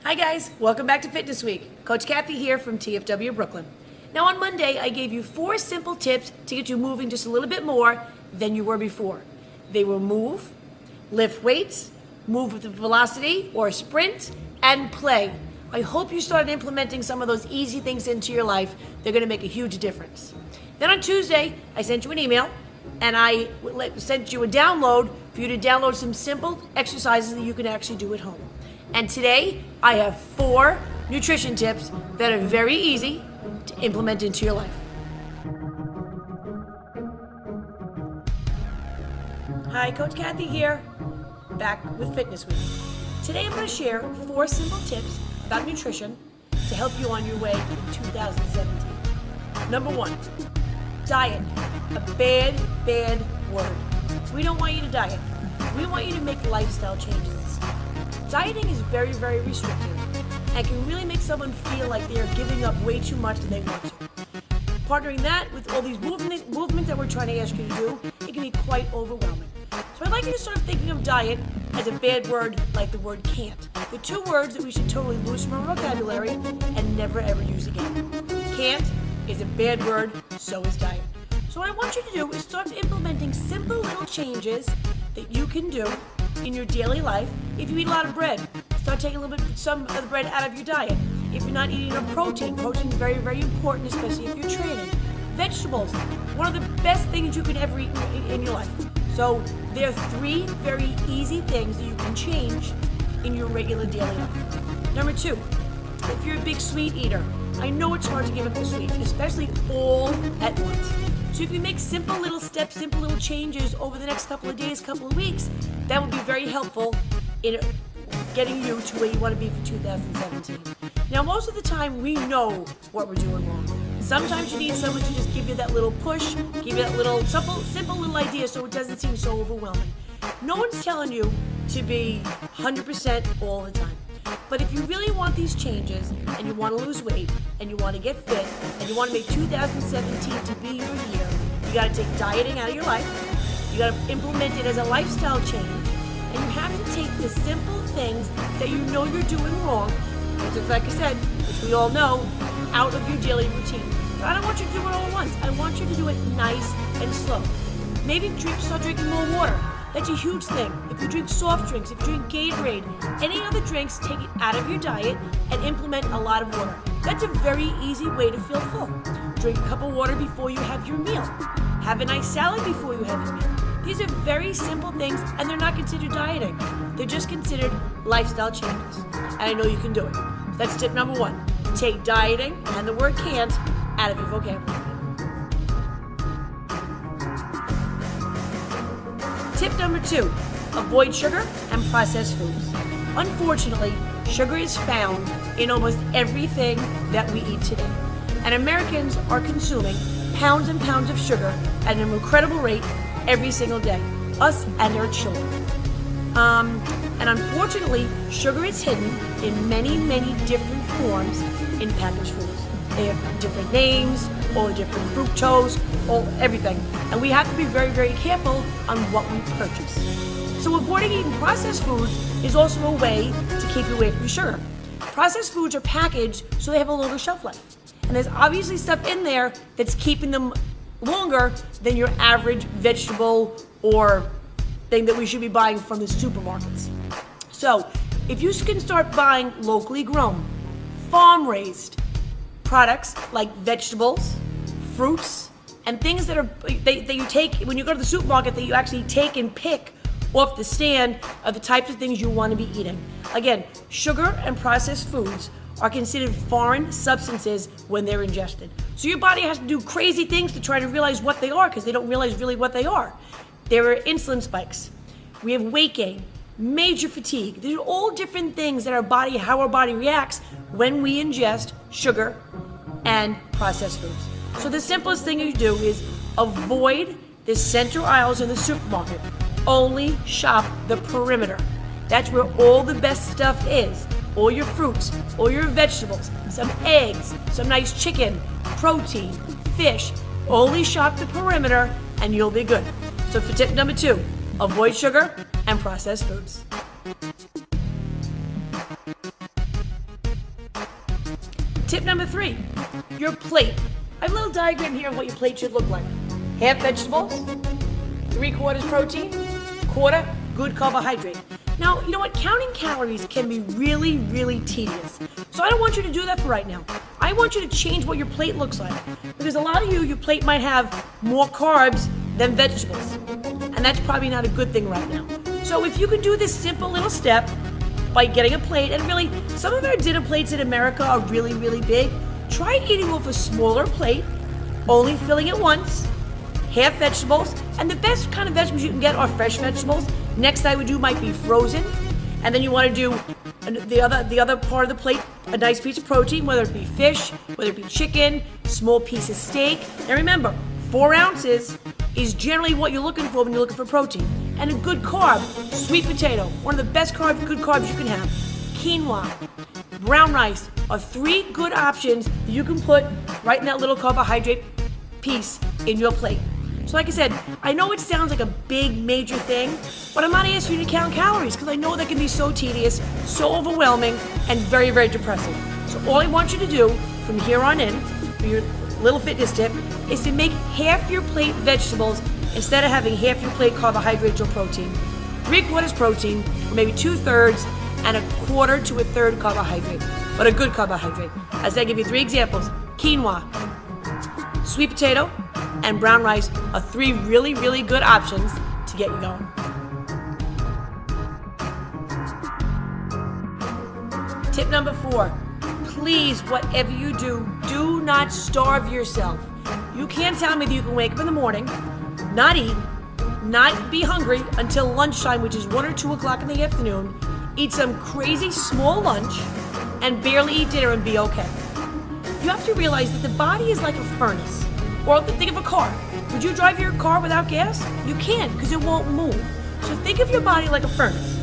Hi guys, welcome back to Fitness Week. Coach Cathy here from TFW Brooklyn. Now on Monday, I gave you 4 simple tips to get you moving just a little bit more than you were before. They will move, lift weights, move with velocity or sprint, and play. I hope you started implementing some of those easy things into your life. They're going to make a huge difference. Then on Tuesday, I sent you an email and I sent you a download for you to download some simple exercises that you can actually do at home. And today, I have 4 nutrition tips that are very easy to implement into your life. Hi, Coach Cathy here, back with Fitness Week. Today I'm going to share 4 simple tips about nutrition to help you on your way in 2017. Number 1, diet. A bad word. We don't want you to diet. We want you to make lifestyle changes. Dieting is very, very restrictive and can really make someone feel like they are giving up way too much than they want to. Partnering that with all these movements that we're trying to ask you to do, it can be quite overwhelming. So I'd like you to start thinking of diet as a bad word like the word can't. The 2 words that we should totally lose from our vocabulary and never ever use again. Can't is a bad word, so is diet. So what I want you to do is start implementing simple little changes that you can do in your daily life. If you eat a lot of bread, start taking some of the bread out of your diet. If you're not eating enough protein is very, very important, especially if you're training. Vegetables, one of the best things you can ever eat in your life. So there are 3 very easy things that you can change in your regular daily life. Number 2, if you're a big sweet eater, I know it's hard to give up the sweet, especially all at once. So if you make simple little steps, simple little changes over the next couple of days, couple of weeks, that would be very helpful in getting you to where you want to be for 2017. Now, most of the time, we know what we're doing wrong. Sometimes you need someone to just give you that little push, give you that little simple little idea so it doesn't seem so overwhelming. No one's telling you to be 100% all the time. But if you really want these changes and you want to lose weight and you want to get fit and you want to make 2017 to be your year, you got to take dieting out of your life. You got to implement it as a lifestyle change. And you have to take the simple things that you know you're doing wrong, which, like I said, which we all know, out of your daily routine. But I don't want you to do it all at once. I want you to do it nice and slow. Maybe start drinking more water. That's a huge thing. If you drink soft drinks, if you drink Gatorade, any other drinks, take it out of your diet and implement a lot of water. That's a very easy way to feel full. Drink a cup of water before you have your meal. Have a nice salad before you have your meal. These are very simple things, and they're not considered dieting. They're just considered lifestyle changes. And I know you can do it. So that's tip number 1. Take dieting and the word can't out of your vocabulary. Tip number 2, avoid sugar and processed foods. Unfortunately, sugar is found in almost everything that we eat today. And Americans are consuming pounds and pounds of sugar at an incredible rate every single day, us and our children. And unfortunately, sugar is hidden in many, many different forms in packaged foods. They have different names, all different fructose, all everything. And we have to be very, very careful on what we purchase. So avoiding eating processed foods is also a way to keep you away from sugar. Processed foods are packaged so they have a longer shelf life. And there's obviously stuff in there that's keeping them longer than your average vegetable or thing that we should be buying from the supermarkets. So if you can start buying locally grown, farm-raised products like vegetables, fruits, and things that you take when you go to the supermarket that you actually take and pick off the stand are the types of things you want to be eating. Again, sugar and processed foods are considered foreign substances when they're ingested. So your body has to do crazy things to try to realize what they are because they don't realize really what they are. There are insulin spikes. We have weight gain, major fatigue. These are all different things that how our body reacts when we ingest sugar and processed foods. So the simplest thing you do is avoid the center aisles in the supermarket. Only shop the perimeter. That's where all the best stuff is. All your fruits, all your vegetables, some eggs, some nice chicken, protein, fish. Only shop the perimeter and you'll be good. So for tip number 2, avoid sugar and processed foods. Tip number 3, your plate. I have a little diagram here of what your plate should look like. Half vegetables, 3/4 protein, quarter good carbohydrate. Now, you know what? Counting calories can be really, really tedious. So I don't want you to do that for right now. I want you to change what your plate looks like. Because a lot of you, your plate might have more carbs than vegetables. And that's probably not a good thing right now. So if you could do this simple little step by getting a plate, and really, some of our dinner plates in America are really, really big. Try eating off a smaller plate, only filling it once, half vegetables, and the best kind of vegetables you can get are fresh vegetables. Next I would do might be frozen, and then you want to do the other part of the plate, a nice piece of protein, whether it be fish, whether it be chicken, small piece of steak. And remember, 4 ounces is generally what you're looking for when you're looking for protein. And a good carb, sweet potato, one of the best good carbs you can have. Quinoa, brown rice are 3 good options that you can put right in that little carbohydrate piece in your plate. So like I said, I know it sounds like a big major thing, but I'm not asking you to count calories because I know that can be so tedious, so overwhelming, and very, very depressing. So all I want you to do from here on in, for your little fitness tip, is to make half your plate vegetables instead of having half your plate carbohydrates or protein. 3/4 protein, or maybe 2/3, and 1/4 to 1/3 carbohydrate, but a good carbohydrate. As I give you 3 examples, quinoa, sweet potato, and brown rice are 3 really, really good options to get you going. Tip number 4, please, whatever you do not starve yourself. You can't tell me that you can wake up in the morning, not eat, not be hungry until lunchtime, which is 1 or 2 o'clock in the afternoon, eat some crazy small lunch, and barely eat dinner and be okay. You have to realize that the body is like a furnace. Or think of a car. Would you drive your car without gas? You can't, because it won't move. So think of your body like a furnace.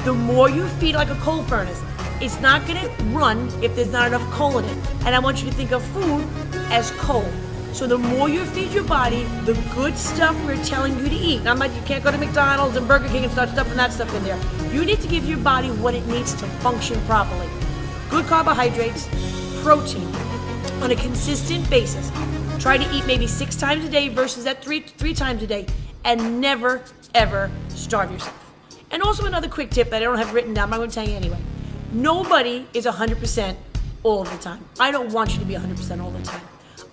The more you feed like a coal furnace, it's not going to run if there's not enough coal in it. And I want you to think of food as coal. So the more you feed your body the good stuff we're telling you to eat. Now, you can't go to McDonald's and Burger King and start stuffing that stuff in there. You need to give your body what it needs to function properly. Good carbohydrates, protein on a consistent basis. Try to eat maybe 6 times a day versus that three times a day, and never, ever starve yourself. And also another quick tip that I don't have written down, but I'm going to tell you anyway. Nobody is 100% all of the time. I don't want you to be 100% all the time.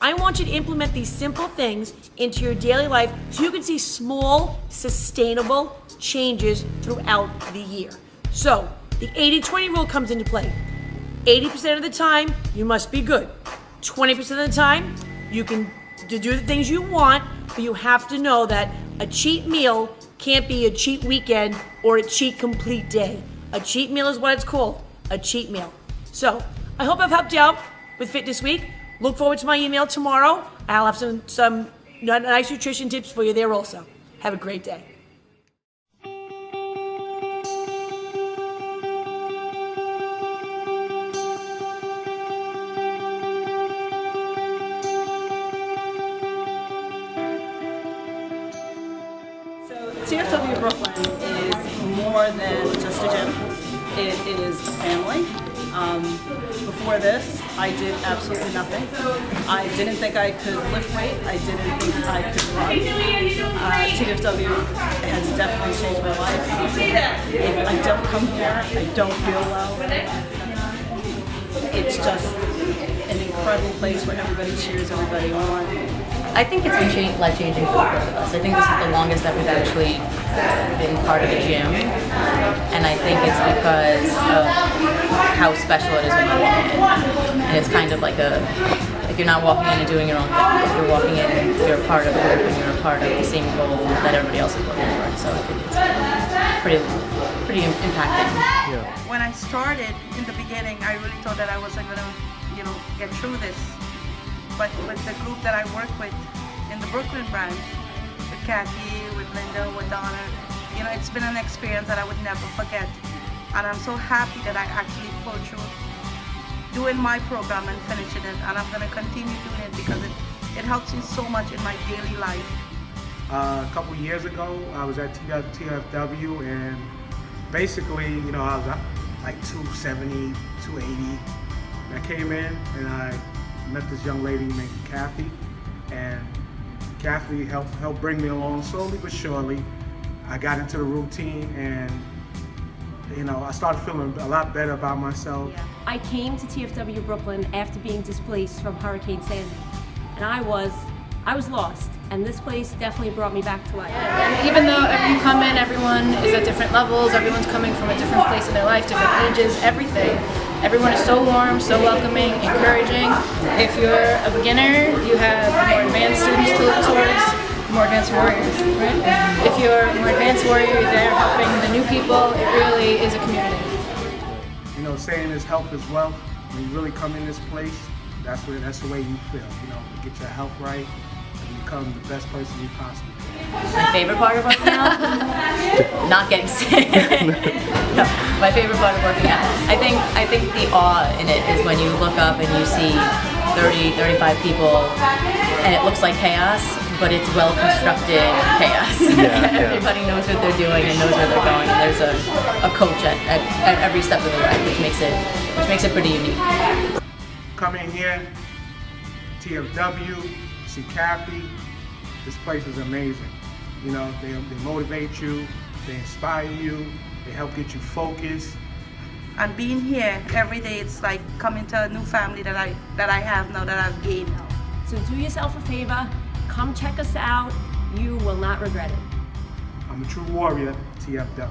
I want you to implement these simple things into your daily life so you can see small, sustainable changes throughout the year. So the 80-20 rule comes into play. 80% of the time, you must be good. 20% of the time, you can do the things you want, but you have to know that a cheat meal can't be a cheat weekend or a cheat complete day. A cheat meal is what it's called, a cheat meal. So I hope I've helped you out with Fitness Week. Look forward to my email tomorrow. I'll have some nice nutrition tips for you there also. Have a great day. TFW Brooklyn is more than just a gym. It is a family. Before this, I did absolutely nothing. I didn't think I could lift weight. I didn't think I could run. TFW has definitely changed my life. If I don't come here, I don't feel well. It's just an incredible place where everybody cheers everybody on. I think it's been life-changing for both of us. I think this is the longest that we've actually been part of a gym, and I think it's because of how special it is when you walk in. And it's kind of like you're not walking in and doing your own thing. You're walking in, you're a part of a group, and you're a part of the same goal that everybody else is working for. So I think it's pretty impacting. Yeah. When I started in the beginning, I really thought that I wasn't gonna, get through this. But with the group that I work with in the Brooklyn branch, with Cathy, with Linda, with Donna, it's been an experience that I would never forget. And I'm so happy that I actually pulled through doing my program and finishing it. And I'm going to continue doing it because it helps me so much in my daily life. A couple years ago, I was at TFW, and basically, I was like 270, 280. I came in and I met this young lady named Cathy, and Cathy helped bring me along slowly but surely. I got into the routine, and I started feeling a lot better about myself. I came to TFW Brooklyn after being displaced from Hurricane Sandy, and I was lost, and this place definitely brought me back to life. And even though you come in, everyone is at different levels, everyone's coming from a different place in their life, different ages, everything. Everyone is so warm, so welcoming, encouraging. If you're a beginner, you have more advanced students to look towards, more advanced warriors, right? If you're a more advanced warrior, you're there helping the new people. It really is a community. Saying is health is wealth. When you really come in this place, that's the way you feel. You get your health right and become the best person you possibly can. My favorite part of working out? Not getting sick. No, my favorite part of working out. I think the awe in it is when you look up and you see 30, 35 people and it looks like chaos, but it's well constructed chaos. Everybody knows what they're doing and knows where they're going, and there's a coach at every step of the way, which makes it pretty unique. Come in here, TFW, see Cathy. This place is amazing. They motivate you, they inspire you, they help get you focused. And being here every day, it's like coming to a new family that I have now, that I've gained. So do yourself a favor, come check us out. You will not regret it. I'm a true warrior, TFW.